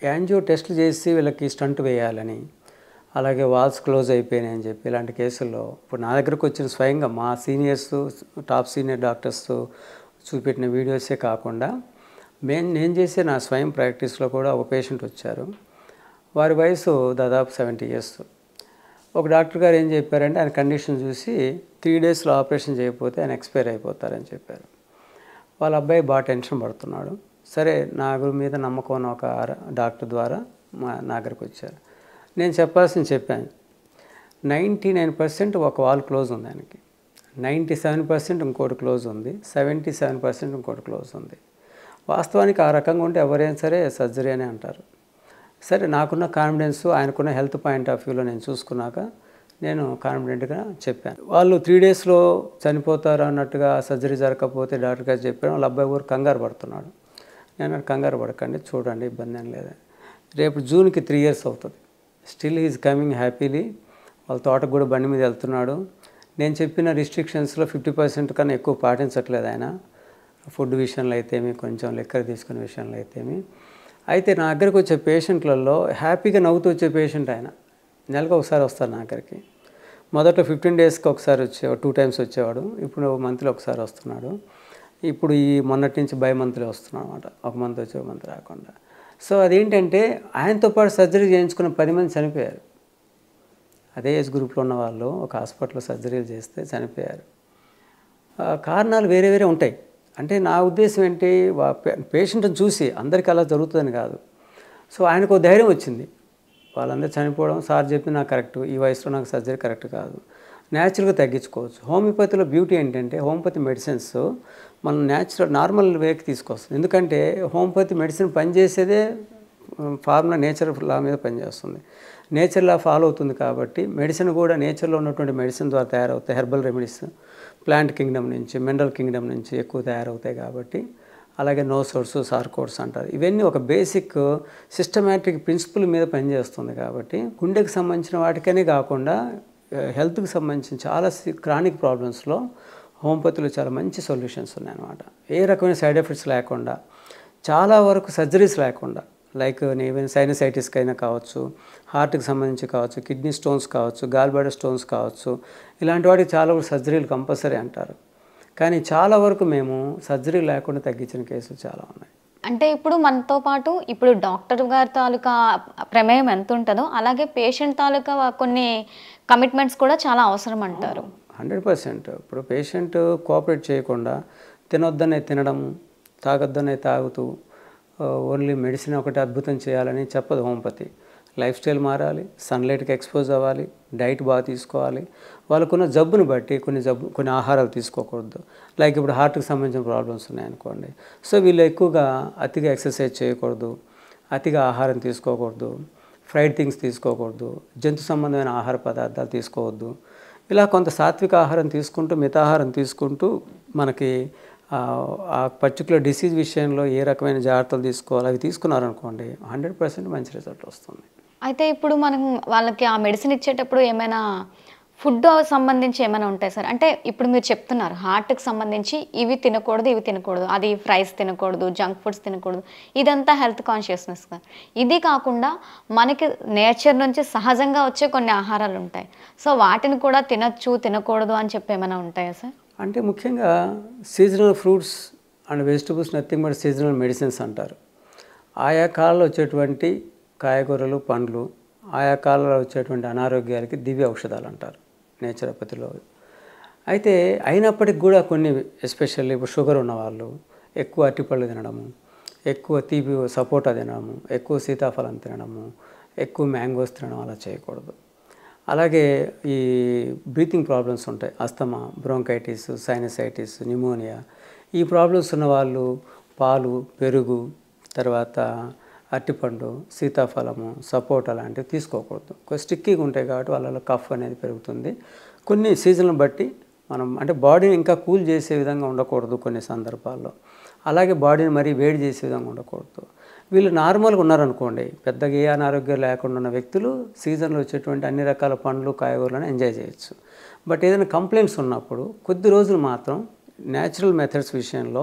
యాంజియో టెస్టులు చేసి వీళ్ళకి స్టంట్ వేయాలని, అలాగే వాల్స్ క్లోజ్ అయిపోయినాయి అని చెప్పి ఇలాంటి కేసుల్లో ఇప్పుడు నా దగ్గరకు వచ్చిన స్వయంగా మా సీనియర్స్, టాప్ సీనియర్ డాక్టర్స్ చూపెట్టిన వీడియోసే కాకుండా నేను చేసే నా స్వయం ప్రాక్టీస్లో కూడా ఒక పేషెంట్ వచ్చారు. వారి వయసు దాదాపు 70 years. ఒక డాక్టర్ గారు ఏం చెప్పారంటే ఆయన కండిషన్ చూసి 3 daysలో ఆపరేషన్ చేయకపోతే ఆయన ఎక్స్పైర్ అయిపోతారని చెప్పారు. వాళ్ళ అబ్బాయి బాగా టెన్షన్ పడుతున్నాడు. సరే నా మీద నమ్మకం ఉన్న ఒక డాక్టర్ ద్వారా నా దగ్గరకు వచ్చారు. నేను చెప్పాల్సింది చెప్పాను. 99% ఒక వాల్ క్లోజ్ ఉంది ఆయనకి, 97% ఇంకోటి క్లోజ్ ఉంది, 77% ఇంకోటి క్లోజ్ ఉంది. వాస్తవానికి ఆ రకంగా ఉంటే ఎవరైనా సరే సర్జరీ అనే అంటారు. సరే నాకున్న కాన్ఫిడెన్స్, ఆయనకున్న హెల్త్ పాయింట్ ఆఫ్ వ్యూలో నేను చూసుకున్నాక నేను కాన్ఫిడెంట్గా చెప్పాను. వాళ్ళు 3 daysలో చనిపోతారు అన్నట్టుగా సర్జరీ జరగకపోతే డాక్టర్ గారు చెప్పారు. వాళ్ళ అబ్బాయి ఊరు కంగారు పడుతున్నాడు. నేను కంగారు పడకండి, చూడండి, ఇబ్బంది ఏం లేదు. రేపు జూన్కి 3 years అవుతుంది. Still is coming happily. వాళ్ళ తోటకు కూడా బండి మీద వెళ్తున్నాడు. నేను చెప్పిన రిస్ట్రిక్షన్స్లో 50% కన్నా ఎక్కువ పాటించట్లేదు ఆయన. ఫుడ్ విషయంలో అయితేమి, కొంచెం లెక్కర్ తీసుకునే విషయంలో అయితేమి. అయితే నా దగ్గరకు వచ్చే పేషెంట్లలో హ్యాపీగా నవ్వుతూ వచ్చే పేషెంట్ ఆయన. నెలకు ఒకసారి వస్తారు నా దగ్గరికి. మొదట్లో 15 daysకి ఒకసారి వచ్చేవాడు, 2 times వచ్చేవాడు. ఇప్పుడు మంత్లీ ఒకసారి వస్తున్నాడు. ఇప్పుడు ఈ మొన్నటి నుంచి బై మంత్లీ వస్తున్నాడు అనమాట. ఒక మంత్ వచ్చి ఒక మంత్ రాకుండా. సో అదేంటంటే ఆయనతో పాటు సర్జరీ చేయించుకున్న 10 మంది చనిపోయారు. అదే ఏజ్ గ్రూప్లో ఉన్న వాళ్ళు ఒక హాస్పిటల్లో సర్జరీలు చేస్తే చనిపోయారు. కారణాలు వేరే వేరే ఉంటాయి. అంటే నా ఉద్దేశం ఏంటి, పేషెంట్ని చూసి అందరికీ అలా జరుగుతుందని కాదు. సో ఆయనకు ధైర్యం వచ్చింది. వాళ్ళందరూ చనిపోవడం సార్ చెప్పి నాకు కరెక్ట్, ఈ వయసులో నాకు సర్జరీ కరెక్ట్ కాదు, న్యాచురల్గా తగ్గించుకోవచ్చు. హోమియోపతిలో బ్యూటీ ఏంటంటే హోమియోపతి మెడిసిన్స్ మనం నార్మల్ వేకి తీసుకొస్తుంది. ఎందుకంటే హోమియోపతి మెడిసిన్ పనిచేసేదే ఫార్ములా నేచర్ లా మీద పనిచేస్తుంది. నేచర్ లా ఫాలో అవుతుంది కాబట్టి మెడిసిన్ కూడా నేచర్లో ఉన్నటువంటి మెడిసిన్ ద్వారా తయారవుతాయి. హెర్బల్ రెమెడీస్ ప్లాంట్ కింగ్డమ్ నుంచి, మినరల్ కింగ్డమ్ నుంచి ఎక్కువ తయారవుతాయి కాబట్టి. అలాగే నో సోర్స్, సార్కోడ్స్ అంటారు. ఇవన్నీ ఒక బేసిక్ సిస్టమాటిక్ ప్రిన్సిపల్ మీద పనిచేస్తుంది కాబట్టి గుండెకి సంబంధించిన వాటికనే కాకుండా హెల్త్కి సంబంధించిన చాలా క్రానిక్ ప్రాబ్లమ్స్లో హోమియోపతిలో చాలా మంచి సొల్యూషన్స్ ఉన్నాయన్నమాట. ఏ రకమైన సైడ్ ఎఫెక్ట్స్ లేకుండా, చాలా వరకు సర్జరీస్ లేకుండా, లైక్ ఈవెన్ సైనసైటిస్కి అయినా కావచ్చు, హార్ట్కి సంబంధించి కావచ్చు, కిడ్నీ స్టోన్స్ కావచ్చు, గాల్ బ్లాడర్ స్టోన్స్ కావచ్చు, ఇలాంటి వాటికి చాలా వరకు సర్జరీలు కంపల్సరీ అంటారు. కానీ చాలా వరకు మేము సర్జరీ లేకుండా తగ్గించిన కేసులు చాలా ఉన్నాయి. అంటే ఇప్పుడు మనతో పాటు ఇప్పుడు డాక్టర్ గారి తాలూకా ప్రమేయం ఎంత ఉంటుందో అలాగే పేషెంట్ తాలూకా కొన్ని కమిట్మెంట్స్ కూడా చాలా అవసరం అంటారు. 100%. ఇప్పుడు పేషెంట్ కోఆపరేట్ చేయకుండా తినొద్దనే తినడం, తాగొద్దనే తాగుతూ ఓన్లీ మెడిసిన్ ఒకటి అద్భుతం చేయాలని చెప్పదు హోమియోపతి. లైఫ్ స్టైల్ మారాలి, సన్లైట్కి ఎక్స్పోజ్ అవ్వాలి, డైట్ బాగా తీసుకోవాలి. వాళ్ళకున్న జబ్బుని బట్టి కొన్ని ఆహారాలు తీసుకోకూడదు. లైక్ ఇప్పుడు హార్ట్కి సంబంధించిన ప్రాబ్లమ్స్ ఉన్నాయనుకోండి. సో వీళ్ళు ఎక్కువగా అతిగా ఎక్సర్సైజ్ చేయకూడదు, అతిగా ఆహారం తీసుకోకూడదు, ఫ్రైడ్ థింగ్స్ తీసుకోకూడదు, జంతు సంబంధమైన ఆహార పదార్థాలు తీసుకోవద్దు. ఇలా కొంత సాత్విక ఆహారం తీసుకుంటూ మితాహారం తీసుకుంటూ మనకి ఆ పర్టికులర్ డిసీజ్ విషయంలో ఏ రకమైన జాగ్రత్తలు తీసుకోవాలి అవి తీసుకున్నారనుకోండి 100% మంచి రిజల్ట్ వస్తుంది. అయితే ఇప్పుడు మనం వాళ్ళకి ఆ మెడిసిన్ ఇచ్చేటప్పుడు ఏమైనా ఫుడ్ సంబంధించి ఏమైనా ఉంటాయి సార్? అంటే ఇప్పుడు మీరు చెప్తున్నారు హార్ట్కి సంబంధించి ఇవి తినకూడదు, అది ఫ్రైస్ తినకూడదు, జంక్ ఫుడ్స్ తినకూడదు, ఇదంతా హెల్త్ కాన్షియస్నెస్ సార్. ఇది కాకుండా మనకి నేచర్ నుంచి సహజంగా వచ్చే కొన్ని ఆహారాలు ఉంటాయి. సో వాటిని కూడా తినచ్చు, తినకూడదు అని చెప్పి ఏమైనా ఉంటాయా సార్? అంటే ముఖ్యంగా seasonal fruits and vegetables nothing but seasonal medicines అంటారు. ఆయా కాలంలో వచ్చేటువంటి కాయగూరలు, పండ్లు ఆయా కాలంలో వచ్చేటువంటి అనారోగ్యాలకి దివ్య ఔషధాలు అంటారు నేచురోపతిలో. అయితే అయినప్పటికి కూడా కొన్ని ఎస్పెషల్లీ ఇప్పుడు షుగర్ ఉన్నవాళ్ళు ఎక్కువ అరటిపళ్ళు తినడము, ఎక్కువ తీపి సపోటా తినడము, ఎక్కువ సీతాఫలం తినడము, ఎక్కువ మ్యాంగోస్ తినడం అలా చేయకూడదు. అలాగే ఈ బ్రీతింగ్ ప్రాబ్లమ్స్ ఉంటాయి, అస్తమా, బ్రోంకైటిస్, సైనసైటిస్, న్యూమోనియా, ఈ ప్రాబ్లమ్స్ ఉన్న వాళ్ళు పాలు, పెరుగు, తర్వాత అరటిపండు, సీతాఫలము, సపోటా లాంటివి తీసుకోకూడదు. కొంచెం స్టిక్కీగా ఉంటాయి కాబట్టి వాళ్ళలో కఫ్ అనేది పెరుగుతుంది. కొన్ని సీజన్లను బట్టి మనం అంటే బాడీని ఇంకా కూల్ చేసే విధంగా ఉండకూడదు కొన్ని సందర్భాల్లో. అలాగే బాడీని మరీ వేడి చేసే విధంగా ఉండకూడదు. వీళ్ళు నార్మల్గా ఉన్నారనుకోండి, పెద్దగా ఏ అనారోగ్యం లేకుండా ఉన్న వ్యక్తులు సీజన్లో వచ్చేటువంటి అన్ని రకాల పండ్లు, కాయగూరలను ఎంజాయ్ చేయొచ్చు. బట్ ఏదైనా కంప్లైంట్స్ ఉన్నప్పుడు కొద్ది రోజులు మాత్రం న్యాచురల్ మెథడ్స్ విషయంలో,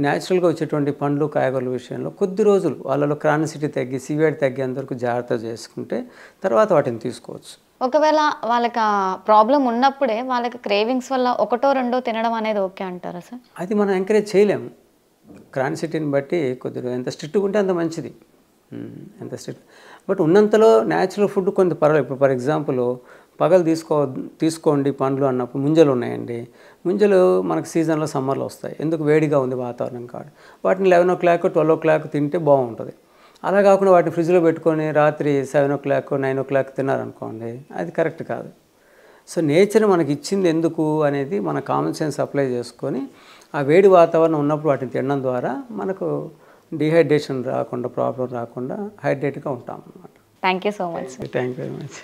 న్యాచురల్గా వచ్చేటువంటి పండ్లు, కాయగూరల విషయంలో కొద్ది రోజులు వాళ్ళలో క్రానిసిటీ తగ్గి, సివియారిటీ తగ్గేంత వరకు జాగ్రత్త చేసుకుంటే తర్వాత వాటిని తీసుకోవచ్చు. ఒకవేళ వాళ్ళకి ఆ ప్రాబ్లం ఉన్నప్పుడే వాళ్ళకి క్రేవింగ్స్ వల్ల ఒకటో రెండో తినడం అనేది ఓకే అంటారా సార్? అది మనం ఎంకరేజ్ చేయలేము. క్రానిసిటీని బట్టి కొద్దిగా ఎంత స్ట్రిక్ట్గా ఉంటే అంత మంచిది. ఎంత స్ట్రిక్ట్ బట్ ఉన్నంతలో న్యాచురల్ ఫుడ్ కొంత పర్వాలేదు. ఇప్పుడు ఫర్ ఎగ్జాంపుల్ పగలు తీసుకోండి పండ్లు అన్నప్పుడు ముంజలు ఉన్నాయండి. ముంజలు మనకు సీజన్లో సమ్మర్లో వస్తాయి. ఎందుకు వేడిగా ఉంది వాతావరణం కాదు. వాటిని 11 o'clock 12 o'clock తింటే బాగుంటుంది. అలా కాకుండా వాటిని ఫ్రిడ్జ్లో పెట్టుకొని రాత్రి 7 o'clock 9 o'clock తిన్నారనుకోండి, అది కరెక్ట్ కాదు. సో నేచర్ మనకి ఇచ్చింది ఎందుకు అనేది మన కామన్ సెన్స్ అప్లై చేసుకొని ఆ వేడి వాతావరణం ఉన్నప్పుడు వాటిని తినడం ద్వారా మనకు డిహైడ్రేషన్ రాకుండా, ప్రాబ్లం రాకుండా హైడ్రేట్గా ఉంటాం అన్నమాట. Thank you so much. Thank you very much.